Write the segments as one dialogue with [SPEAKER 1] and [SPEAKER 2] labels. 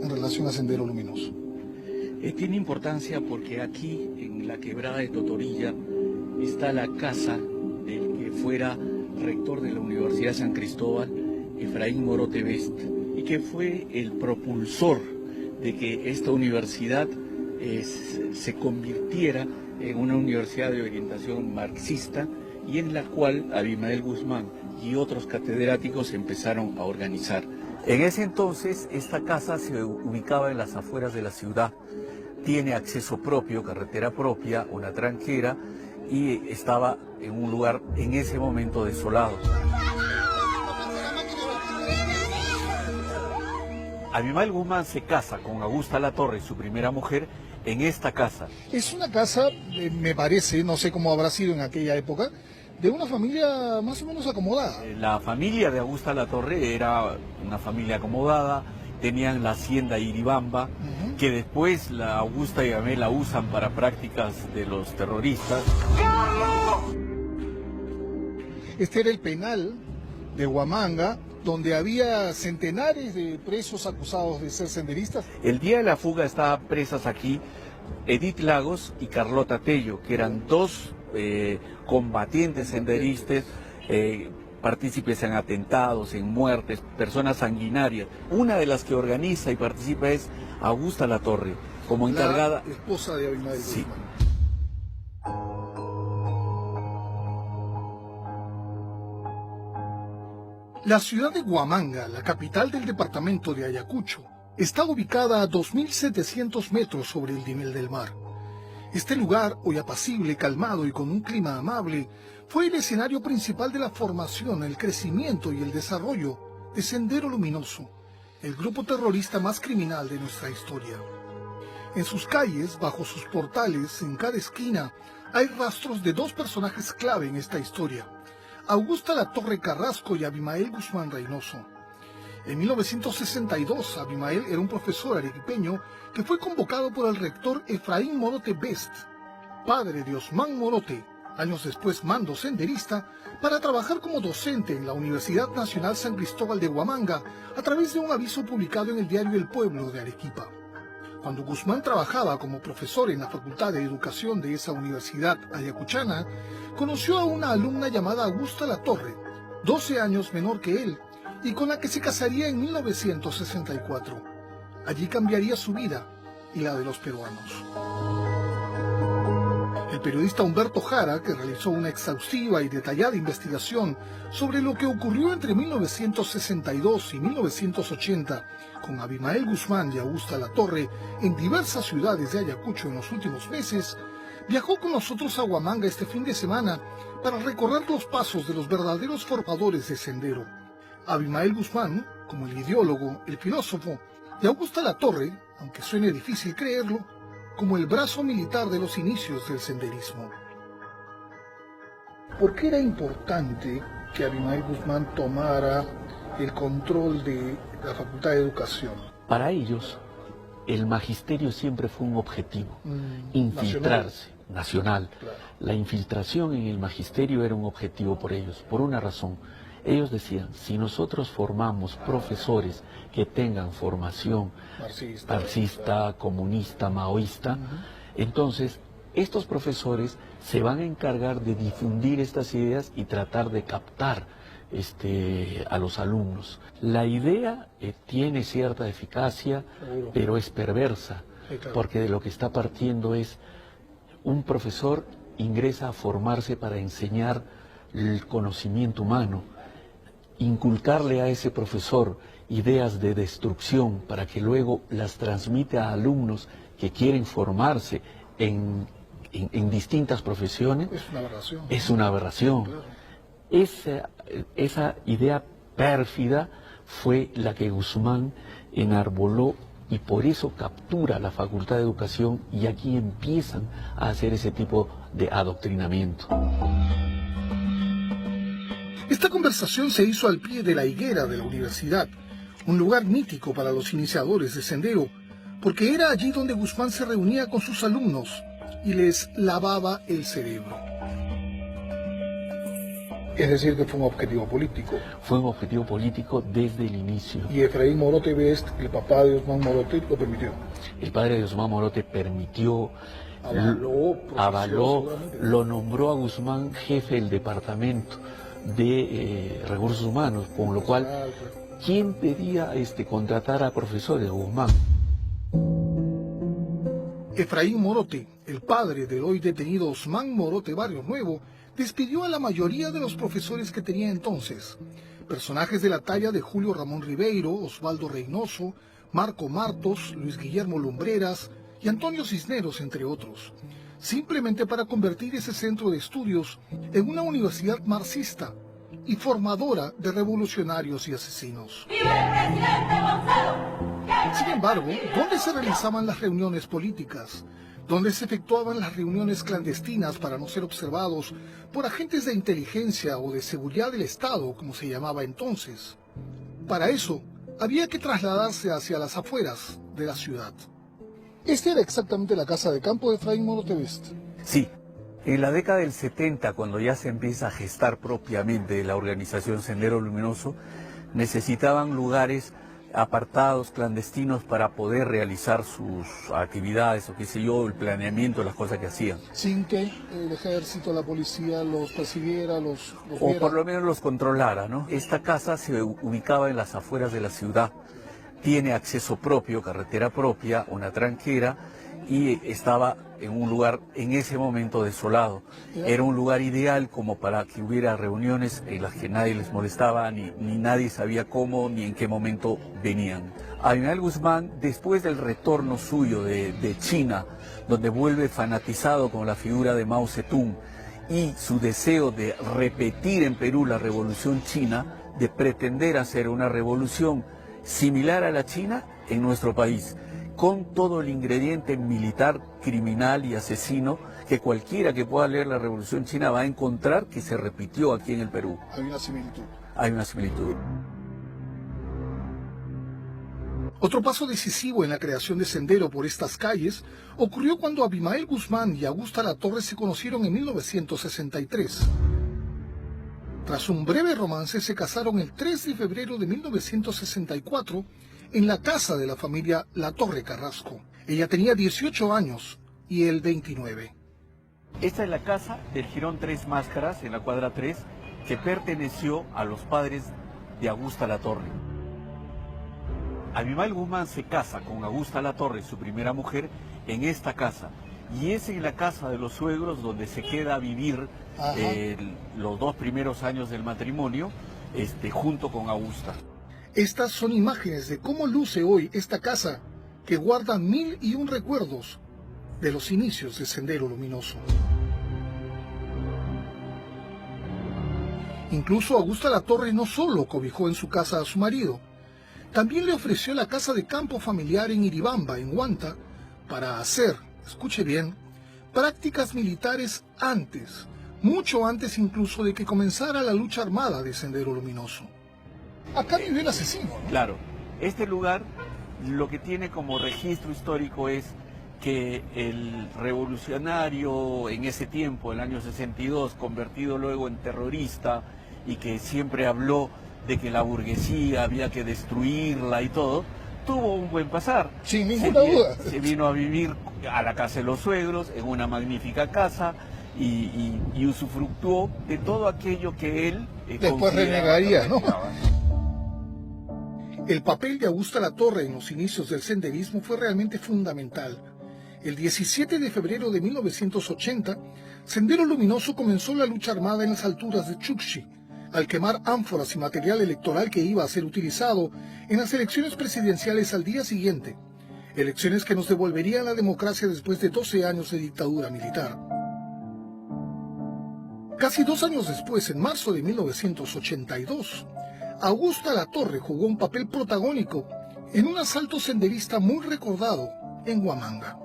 [SPEAKER 1] en relación a Sendero Luminoso?
[SPEAKER 2] Tiene importancia porque aquí, en la quebrada de Totorilla, está la casa del que fuera rector de la Universidad de San Cristóbal, Efraín Morote Best, y que fue el propulsor de que esta universidad se convirtiera en una universidad de orientación marxista y en la cual Abimael Guzmán y otros catedráticos empezaron a organizar. En ese entonces esta casa se ubicaba en las afueras de la ciudad, tiene acceso propio, carretera propia, una tranquera, y estaba en un lugar en ese momento desolado. Abimael Guzmán se casa con Augusta Latorre, su primera mujer, en esta casa.
[SPEAKER 1] Es una casa, me parece, no sé cómo habrá sido en aquella época, de una familia más o menos acomodada.
[SPEAKER 2] La familia de Augusta Latorre era una familia acomodada, tenían la hacienda Iribamba, que después la Augusta y Abimael la usan para prácticas de los terroristas.
[SPEAKER 1] Este era el penal de Huamanga, donde había centenares de presos acusados de ser senderistas.
[SPEAKER 2] El día de la fuga estaban presas aquí Edith Lagos y Carlota Tello, que eran dos combatientes senderistas, partícipes en atentados, en muertes, personas sanguinarias. Una de las que organiza y participa es Augusta Latorre, como encargada.
[SPEAKER 1] La esposa de Abimael Guzmán.
[SPEAKER 2] Sí.
[SPEAKER 1] La ciudad de Huamanga, la capital del departamento de Ayacucho, está ubicada a 2.700 metros sobre el nivel del mar. Este lugar, hoy apacible, calmado y con un clima amable, fue el escenario principal de la formación, el crecimiento y el desarrollo de Sendero Luminoso, el grupo terrorista más criminal de nuestra historia. En sus calles, bajo sus portales, en cada esquina, hay rastros de dos personajes clave en esta historia: Augusta Latorre Carrasco y Abimael Guzmán Reynoso. En 1962, Abimael era un profesor arequipeño que fue convocado por el rector Efraín Morote Best, padre de Osman Morote, años después mando senderista, para trabajar como docente en la Universidad Nacional San Cristóbal de Huamanga a través de un aviso publicado en el diario El Pueblo de Arequipa. Cuando Guzmán trabajaba como profesor en la Facultad de Educación de esa universidad ayacuchana, conoció a una alumna llamada Augusta Latorre, 12 años menor que él, y con la que se casaría en 1964. Allí cambiaría su vida y la de los peruanos. El periodista Humberto Jara, que realizó una exhaustiva y detallada investigación sobre lo que ocurrió entre 1962 y 1980 con Abimael Guzmán y Augusta Latorre en diversas ciudades de Ayacucho en los últimos meses, viajó con nosotros a Huamanga este fin de semana para recorrer los pasos de los verdaderos formadores de Sendero. Abimael Guzmán, como el ideólogo, el filósofo, y Augusta Latorre, aunque suene difícil creerlo, como el brazo militar de los inicios del senderismo. ¿Por qué era importante que Abimael Guzmán tomara el control de la Facultad de Educación?
[SPEAKER 2] Para ellos, el magisterio siempre fue un objetivo, infiltrarse, nacional.
[SPEAKER 1] Claro.
[SPEAKER 2] La infiltración en el magisterio era un objetivo por ellos, por una razón. Ellos decían, si nosotros formamos profesores que tengan formación marxista, comunista, maoísta, entonces estos profesores se van a encargar de difundir estas ideas y tratar de captar a los alumnos. La idea tiene cierta eficacia, pero es perversa, porque de lo que está partiendo es un profesor ingresa a formarse para enseñar el conocimiento humano, inculcarle a ese profesor ideas de destrucción para que luego las transmite a alumnos que quieren formarse en distintas profesiones.
[SPEAKER 1] Es una aberración.
[SPEAKER 2] Es una aberración. Claro. Esa idea pérfida fue la que Guzmán enarboló y por eso captura la Facultad de Educación y aquí empiezan a hacer ese tipo de adoctrinamiento.
[SPEAKER 1] Esta conversación se hizo al pie de la higuera de la universidad, un lugar mítico para los iniciadores de Sendero, porque era allí donde Guzmán se reunía con sus alumnos y les lavaba el cerebro. Es decir, que fue un objetivo político.
[SPEAKER 2] Fue un objetivo político desde el inicio.
[SPEAKER 1] Y Efraín Morote Best, el papá de Osman Morote, lo permitió.
[SPEAKER 2] El padre de Osman Morote permitió,
[SPEAKER 1] avaló,
[SPEAKER 2] lo nombró a Guzmán jefe del departamento de recursos humanos, con lo cual, ¿quién pedía contratar a profesores? Guzmán.
[SPEAKER 1] Efraín Morote, el padre del hoy detenido Osman Morote Barrio Nuevo, despidió a la mayoría de los profesores que tenía entonces. Personajes de la talla de Julio Ramón Ribeiro, Osvaldo Reynoso, Marco Martos, Luis Guillermo Lumbreras y Antonio Cisneros, entre otros. Simplemente para convertir ese centro de estudios en una universidad marxista y formadora de revolucionarios y asesinos.
[SPEAKER 3] ¡Viva el presidente Gonzalo!
[SPEAKER 1] Sin embargo, ¿dónde se realizaban las reuniones políticas? ¿Dónde se efectuaban las reuniones clandestinas para no ser observados por agentes de inteligencia o de seguridad del Estado, como se llamaba entonces? Para eso, había que trasladarse hacia las afueras de la ciudad. Esta era exactamente la casa de campo de Efraín Morote Best.
[SPEAKER 4] Sí, en la década del 70, cuando ya se empieza a gestar propiamente la organización Sendero Luminoso, necesitaban lugares apartados, clandestinos, para poder realizar sus actividades, o qué sé yo, el planeamiento, las cosas que hacían.
[SPEAKER 1] Sin que el ejército, la policía los persiguiera, los
[SPEAKER 4] o
[SPEAKER 1] viera.
[SPEAKER 4] por lo menos los controlara, ¿no? Esta casa se ubicaba en las afueras de la ciudad, tiene acceso propio, carretera propia, una tranquera, y estaba en un lugar en ese momento desolado. Era un lugar ideal como para que hubiera reuniones en las que nadie les molestaba, ni nadie sabía cómo ni en qué momento venían. Abimael Guzmán, después del retorno suyo de China, donde vuelve fanatizado con la figura de Mao Zedong y su deseo de repetir en Perú la revolución china, de pretender hacer una revolución similar a la china en nuestro país, con todo el ingrediente militar, criminal y asesino que cualquiera que pueda leer la Revolución China va a encontrar que se repitió aquí en el Perú.
[SPEAKER 1] Hay una similitud.
[SPEAKER 4] Hay una similitud.
[SPEAKER 1] Otro paso decisivo en la creación de Sendero por estas calles ocurrió cuando Abimael Guzmán y Augusta Latorre se conocieron en 1963. Tras un breve romance se casaron el 3 de febrero de 1964 en la casa de la familia Latorre Carrasco. Ella tenía 18 años y él 29.
[SPEAKER 4] Esta es la casa del Jirón Tres Máscaras, en la cuadra 3, que perteneció a los padres de Augusta Latorre. Abimael Guzmán se casa con Augusta Latorre, su primera mujer, en esta casa. Y es en la casa de los suegros donde se queda a vivir los 2 primeros años del matrimonio, junto con Augusta.
[SPEAKER 1] Estas son imágenes de cómo luce hoy esta casa, que guarda 1001 recuerdos de los inicios de Sendero Luminoso. Incluso Augusta Latorre no solo cobijó en su casa a su marido, también le ofreció la casa de campo familiar en Iribamba, en Huanta, para hacer, escuche bien, prácticas militares antes, mucho antes incluso de que comenzara la lucha armada de Sendero Luminoso. Acá vivió el asesino, ¿no?
[SPEAKER 4] Claro, este lugar lo que tiene como registro histórico es que el revolucionario en ese tiempo, el año 62, convertido luego en terrorista y que siempre habló de que la burguesía había que destruirla y todo, tuvo un buen pasar.
[SPEAKER 1] Sin ninguna duda.
[SPEAKER 4] Se vino a vivir a la casa de los suegros, en una magnífica casa, y usufructuó de todo aquello que él
[SPEAKER 1] después renegaría, ¿no? El papel de Augusta Latorre en los inicios del senderismo fue realmente fundamental. El 17 de febrero de 1980, Sendero Luminoso comenzó la lucha armada en las alturas de Chuxchi, al quemar ánforas y material electoral que iba a ser utilizado en las elecciones presidenciales al día siguiente, elecciones que nos devolverían la democracia después de 12 años de dictadura militar. Casi 2 años después, en marzo de 1982, Augusta Latorre jugó un papel protagónico en un asalto senderista muy recordado en Huamanga.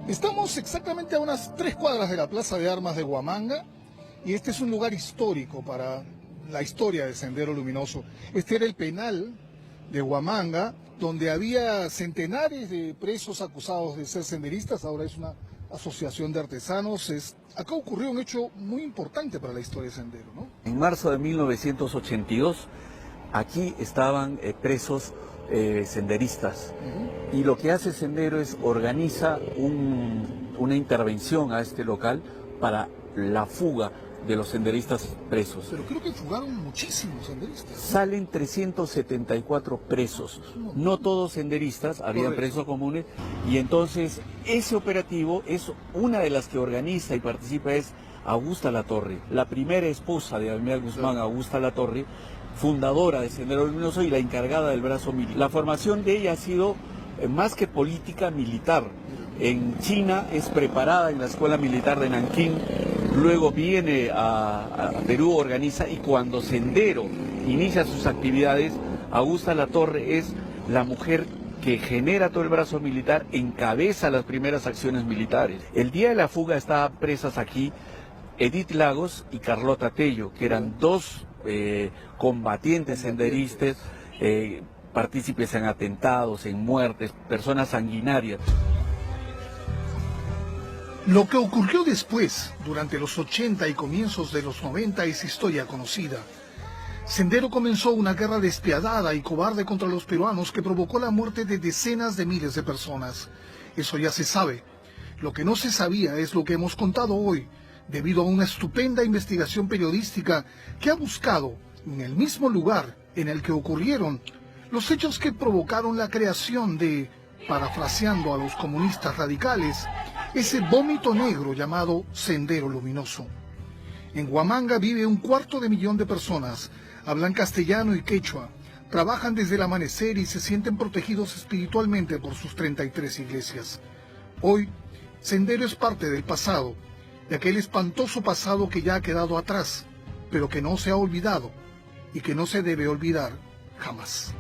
[SPEAKER 1] Estamos exactamente a unas 3 cuadras de la Plaza de Armas de Huamanga y este es un lugar histórico para la historia de Sendero Luminoso. Este era el penal de Huamanga, donde había centenares de presos acusados de ser senderistas. Ahora es una Asociación de Artesanos, acá ocurrió un hecho muy importante para la historia de Sendero, ¿no?
[SPEAKER 4] En marzo de 1982, aquí estaban presos senderistas. Y lo que hace Sendero es organiza una intervención a este local para la fuga de los senderistas presos.
[SPEAKER 1] Pero creo que fugaron muchísimos senderistas, ¿no?
[SPEAKER 4] Salen 374 presos, no todos senderistas, había presos comunes, y entonces ese operativo es una de las que organiza y participa es Augusta Latorre, la primera esposa de Abimel Guzmán, Augusta Latorre, fundadora de Sendero Luminoso y la encargada del brazo militar. La formación de ella ha sido más que política, militar. En China es preparada en la Escuela Militar de Nankín, luego viene a Perú, organiza, y cuando Sendero inicia sus actividades, Augusta Latorre es la mujer que genera todo el brazo militar, encabeza las primeras acciones militares. El día de la fuga estaban presas aquí Edith Lagos y Carlota Tello, que eran dos combatientes senderistas, partícipes en atentados, en muertes, personas sanguinarias.
[SPEAKER 1] Lo que ocurrió después, durante los 80 y comienzos de los 90, es historia conocida. Sendero comenzó una guerra despiadada y cobarde contra los peruanos que provocó la muerte de decenas de miles de personas. Eso ya se sabe. Lo que no se sabía es lo que hemos contado hoy, debido a una estupenda investigación periodística que ha buscado, en el mismo lugar en el que ocurrieron, los hechos que provocaron la creación de, parafraseando a los comunistas radicales, ese vómito negro llamado Sendero Luminoso. En Huamanga vive 250.000 de personas, hablan castellano y quechua, trabajan desde el amanecer y se sienten protegidos espiritualmente por sus 33 iglesias. Hoy, Sendero es parte del pasado, de aquel espantoso pasado que ya ha quedado atrás, pero que no se ha olvidado y que no se debe olvidar jamás.